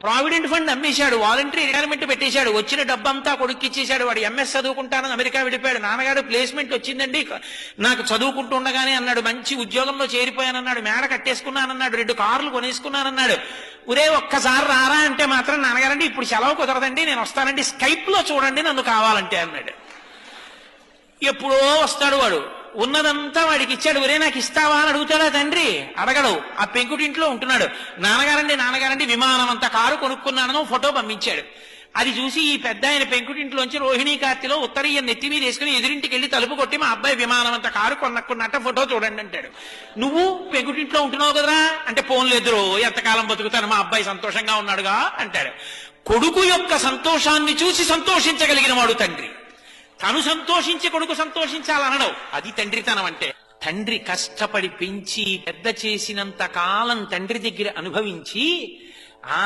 Provident fund అమ్మేశాడు, voluntary retirement పెట్టేశాడు, వచ్చిన డబ్బంతా కొడుక్కిచ్చేశాడు. వాడు ఎంఎస్ చదువుకుంటానని అమెరికా వెళ్ళిపోయాడు. నాన్నగారు ప్లేస్మెంట్ వచ్చిందండి నాకు చదువుకుంటుండగానే అన్నాడు, మంచి ఉద్యోగంలో చేరిపోయానన్నాడు, మేడ కట్టేసుకున్నానన్నాడు, 2 కార్లు కొనేసుకున్నానన్నాడు. ఒరే ఒక్కసారి రారా అంటే మాత్రం నాన్నగారండి ఇప్పుడు సెలవు కుదరదండి, నేను వస్తానండి, స్కైప్ లో చూడండి నన్ను కావాలంటే అన్నాడు. ఎప్పుడో వస్తాడు వాడు, ఉన్నదంతా వాడికి ఇచ్చాడు. ఒరే నాకు ఇస్తావా అని అడుగుతాడా తండ్రి? అడగడు. ఆ పెంకుటింట్లో ఉంటున్నాడు. నాన్నగారండి విమానం అంత కారు కొనుక్కున్నానని ఫోటో పంపించాడు. అది చూసి ఈ పెద్ద ఆయన పెంకుటింట్లోంచి రోహిణీ కార్తెలో ఉత్తరీయం నెత్తి మీద వేసుకుని ఎదురింటికి వెళ్ళి తలుపు కొట్టి మా అబ్బాయి విమానం అంత కారు కొనుక్కున్నట్ట ఫోటో చూడండి అంటాడు. నువ్వు పెంకుటింట్లో ఉంటున్నావు కదరా అంటే, పోన్లేదురో ఎంతకాలం బతుకుతాను, మా అబ్బాయి సంతోషంగా ఉన్నాడుగా అంటాడు. కొడుకు యొక్క సంతోషాన్ని చూసి సంతోషించగలిగిన వాడు తండ్రి. తను సంతోషించి కొడుకు సంతోషించాలనడం అది తండ్రితనం అంటే. తండ్రి కష్టపడి పెంచి పెద్ద చేసినంత కాలం తండ్రి దగ్గర అనుభవించి ఆ